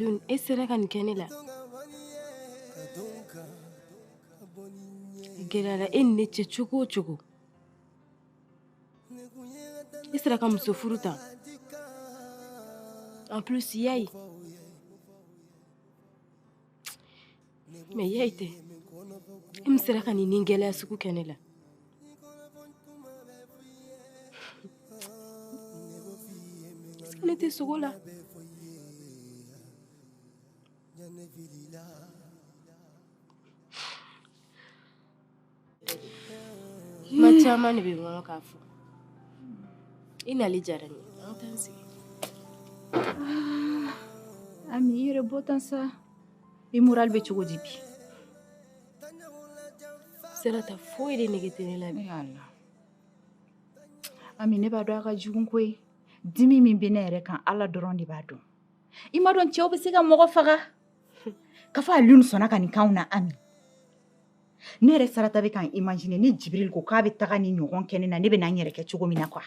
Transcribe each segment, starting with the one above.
Ayoun, et c'est là qu'on est là. Gerala, et n'est-ce choco. Et c'est là qu'on se fout. En plus, yaï. Mais yaï, il c'est là qu'on est là, ce qu'on est là. On était sur là. Ma chama ne be mo ka fu. Ina li jarani. Antansi. Ami ire botan sa. E moral be chogo dibi. Sera ta foi de negetene la bi. Yalla. Ami ne ba do aka jugun koy. Dimi min be ne yɛrɛ kan Ala dɔrɔn de b'a dɔn. I ma dɔn cɛw bɛ se ka mɔgɔ faga. Ka fɔ Alioune sɔnna ka nin kanw na Ami. Ne yɛrɛ sarata bɛ kan imaginer ni Jibril ko k'a bɛ taga ni ɲɔgɔn kɛ ne na ne bɛ na n yɛrɛ kɛ cogo min na quoi.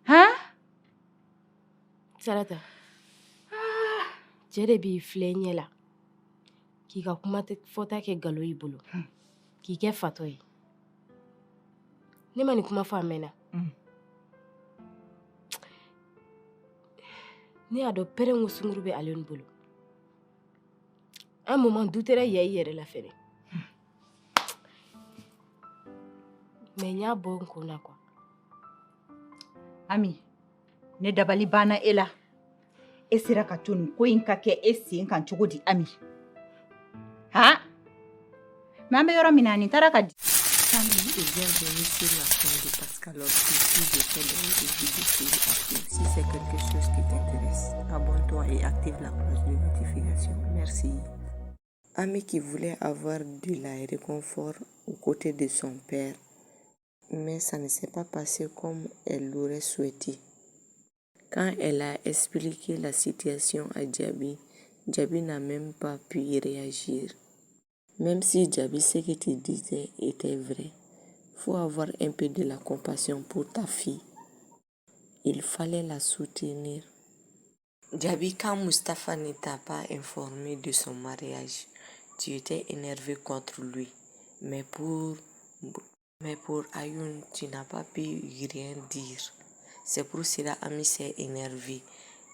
Han? Sarata. Cɛ de b'i filɛ ɲɛ la. K'i ka kuma fɔta kɛ galo i bolo. K'i kɛ fatɔ ye. Ne ma nin kuma fɔ a mɛnna. Ne y'a dɔn pɛrɛn ko sunkuru bɛ Alioune bolo. Un moment dutera yayi yɛrɛ la fɛnɛ. Mais n y'a bɔ n kun na quoi. Ami, ne dabali banna e la. E sera ka to nin ko in ka kɛ e sen kan cogo di Ami? Ha? Mais an bɛ yɔrɔ min na nin taara ka di. Samy est bienvenue sur la chaîne de Pascal Lobby. Si je fais des vidéos actives, si c'est quelque chose qui t'intéresse, abonne-toi et active la cloche de notification. Merci. Ami qui voulait avoir de la réconfort aux côtés de son père, mais ça ne s'est pas passé comme elle l'aurait souhaité. Quand elle a expliqué la situation à Djaby, Djaby n'a même pas pu y réagir. Même si Djaby, ce que tu disais était vrai, faut avoir un peu de la compassion pour ta fille. Il fallait la soutenir. Djaby, quand Mustapha ne t'a pas informé de son mariage, tu étais énervé contre lui. Mais pour Ayoun, tu n'as pas pu rien dire. C'est pour cela Ami s'est énervée.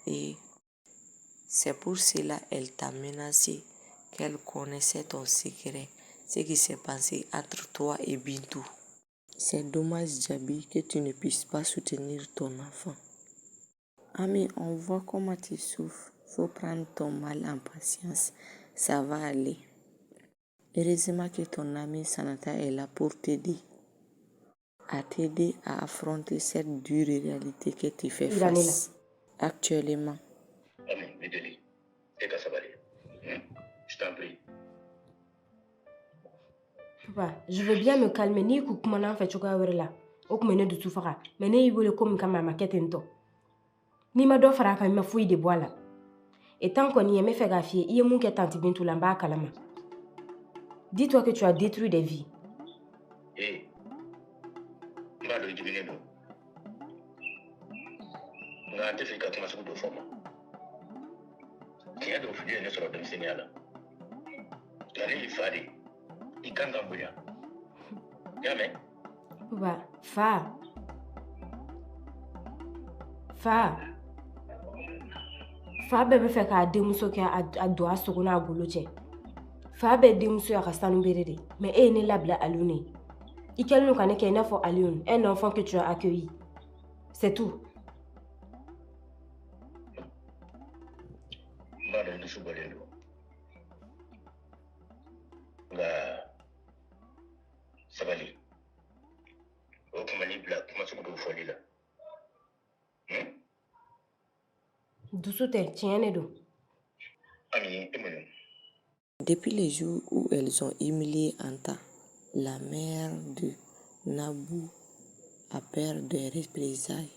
Et c'est pour cela elle t'a menacé qu'elle connaissait ton secret, ce qui s'est passé entre toi et Bintou. C'est dommage, Djaby, que tu ne puisses pas soutenir ton enfant. Ami, on voit comment tu souffres. Faut prendre ton mal en patience. Ça va aller. Heureusement que ton ami Sanata est là pour t'aider. À t'aider à affronter cette dure réalité que tu fais face actuellement. Ami, Mideli, t'es Sabali. Je t'en prie. Papa, je veux bien me calmer. Ni ku kuma na fait choka wɛrɛ la. O kuma ne dusu faga. Mais ne y'i wele comme kama ma kɛ ten tɔ. Ni ma dɔ fara kan i ma foyi de bɔ a la. Et tant qu'on y est, me fais gaffe, il y a mon qui est tante Bintou là bas kalama. Dis-toi que tu as détruit des vies. Eh, m'a donné du minendo. N'a te fait qu'à commencer de forme. Qui a de fouiller ne sera de signal. La réalité fade. Il can't gamboya. Jamais. Papa, fa bɛɛ bɛ fɛ k'a denmuso kɛ a don a sogo n'a golo cɛ. Fa bɛɛ denmuso y'a ka sanu bere de. Mais e ye ne labila Alioune ye. I kɛlen don ka ne kɛ i n'a fɔ Alioune, un enfant que tu as accueilli. C'est tout. M'a donné du soubalendo. Nga Sabali. O kuma ni bila kuma sugu dɔw fɔli la. Dusu tɛ, tiɲɛ de don. Ami, Emmanuel. Depuis les jours où elles ont humilié Anta, la mère de Nabou a peur des représailles,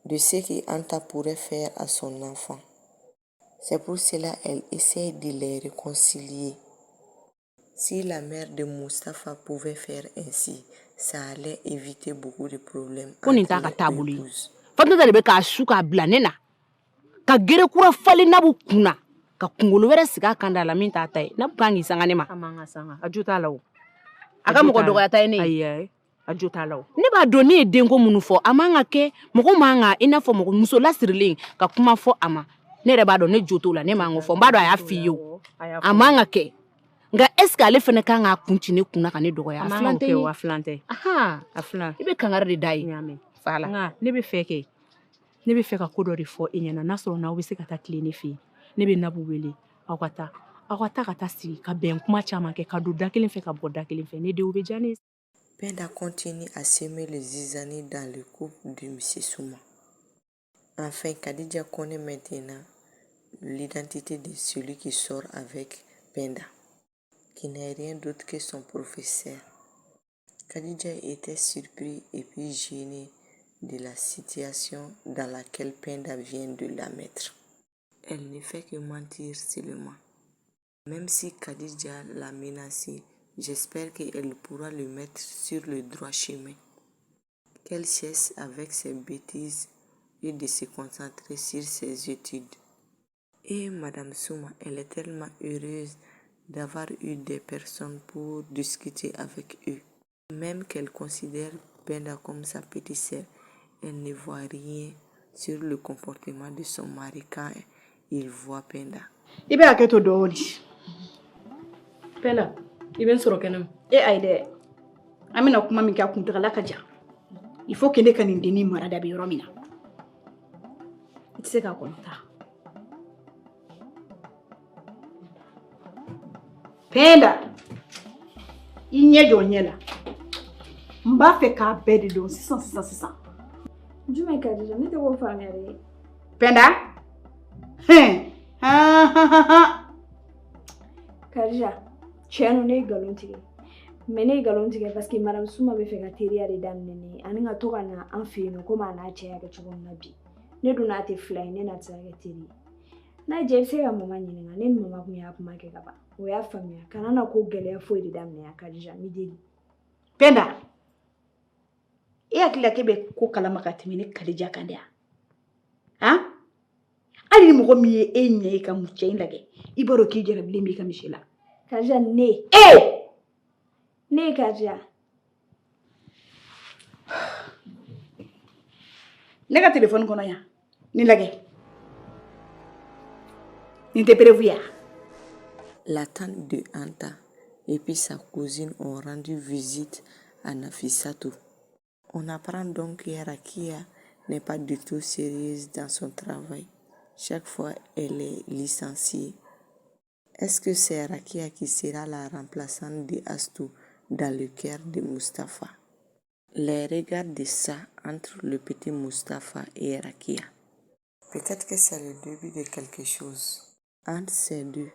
de ce que Anta pourrait faire à son enfant. C'est pour cela qu'elle essaie de les réconcilier. Si la mère de Mustapha pouvait faire ainsi, ça allait éviter beaucoup de problèmes entre les épouses. Fatu de be k'a su k'a bila ne na ka gere kura falen Nabu kunna ka kungolo wɛrɛ sigi a kan da la min t'a ta ye ne kan k'i sanga ne ma A man ka sanga. A jo t'a la o. a ka mɔgɔ dɔgɔya ta ye ne ye Ayi, a jo t'a la o. ne b'a dɔn ne ye denko minnu fɔ a man ka kɛ mɔgɔ man ka i n'a fɔ mɔgɔ muso lasirilen ka kuma fɔ a ma ne yɛrɛ b'a dɔn ne jo t'o la ne man k'o fɔ n b'a dɔn a y'a f'i ye o a man ka kɛ nka est ce que ale fana kan k'a kun ci ne kunna ka ne dɔgɔya a filan tɛ ye A filan tɛ. ahan A filan. i bɛ kangari de da ye N y'a mɛn. fa la Nka ne bɛ fɛ kɛ. Ne bɛ fɛ ka ko dɔ de fɔ e ɲɛna n'a sɔrɔ n'aw bɛ se ka taa tile ne fɛ yen. Ne bɛ Nabu wele aw ka taa. Aw ka taa sigi ka bɛn kuma caman kɛ ka don da kelen fɛ ka bɔ da kelen fɛ ne denw bɛ diya ne ye. Penda continue à semer les zizanies dans le couple de M. Souma. Enfin, Khadija connaît maintenant l'identité de celui qui sort avec Penda, qui n'est rien d'autre que son professeur. Khadija était surpris et puis gêné de la situation dans laquelle Penda vient de la mettre. Elle ne fait que mentir seulement. Même si Khadija l'a menacé, j'espère qu'elle pourra le mettre sur le droit chemin. Qu'elle cesse avec ses bêtises et de se concentrer sur ses études. Et Madame Souma, elle est tellement heureuse d'avoir eu des personnes pour discuter avec eux. Même qu'elle considère Penda comme sa petite sœur, elle ne voit rien sur le comportement de son mari quand il voit Penda. I bɛ hakɛ to dɔɔni. Penda, i bɛ n sɔrɔ kɛnɛ ma. Ayi dɛ. An bɛna kuma min kɛ a kuntagala ka jan. Il faut que ne ka nin dennin mara da bɛ yɔrɔ min na. I tɛ se k'a kɔnɔ taa. Penda, i ɲɛ jɔ ɲɛ la. N b'a fɛ k'a bɛɛ de dɔn sisan. Jumɛn Kadija, ne tɛ k'o faamuya dɛ. Penda? Kadija, tiɲɛ no ne ye nkalon tigɛ. Mais ne ye nkalon tigɛ parce que Madame Souma bɛ fɛ ka teriya de daminɛ ne ye ani ka to ka na an fɛ yen nɔ komi a n'a cɛ y'a kɛ cogo min na bi. Ne dun n'a tɛ fila ye ne n'a tɛ se ka kɛ teri ye. N'a jɛ i bɛ se ka mama ɲininka ne ni mama kun y'a kuma kɛ ka ban. O y'a faamuya. Kana na ko gɛlɛya foyi de daminɛ yan Kadija, n b'i deli. Penda, e hakili la k'e bɛ ko kalama ka tɛmɛ ne Kadija kan de wa? Han? Hali ni mɔgɔ min ye e ɲɛ ye ka cɛ in lajɛ, i b'a dɔn k'i jarabilen b'i ka misi la. Kadija, ne. Ne Kadija. Ne ka téléphone kɔnɔ yan, ni lajɛ. Nin tɛ prévu ya? La tante de Anta et puis sa cousine ont rendu visite à Nafissatou. On apprend donc que Rakia n'est pas du tout sérieuse dans son travail. Chaque fois, elle est licenciée. Est-ce que c'est Rakia qui sera la remplaçante de Astou dans le cœur de Mustapha? Les regards de ça entre le petit Mustapha et Rakia. Peut-être que c'est le début de quelque chose. Entre ces deux,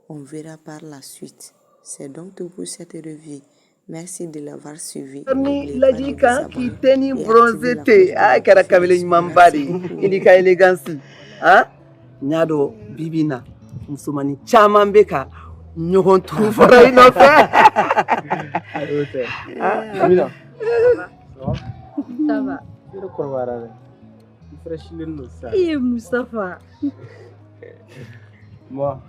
on verra par la suite. C'est donc tout pour cette revue. Merci de l'avoir suivi. Lajika qui teni bronzete a kara kabele mambari indika elegance ah nyado bibina musumani chama mbeka nyogon tu fora inofe Amina Ça va. Iro korwara freshilin no sa Et Moustapha. Moi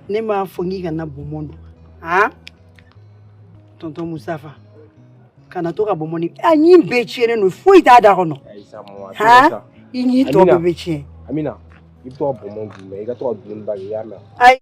ne m'a fongi kana bomondo ah tonton Moustapha kana to ka bomoni anyi bechiene no foi ta da kono Aïssa moi ha inyi to be bechie Amina il to bomondo mais il ga to dun ba ya na ai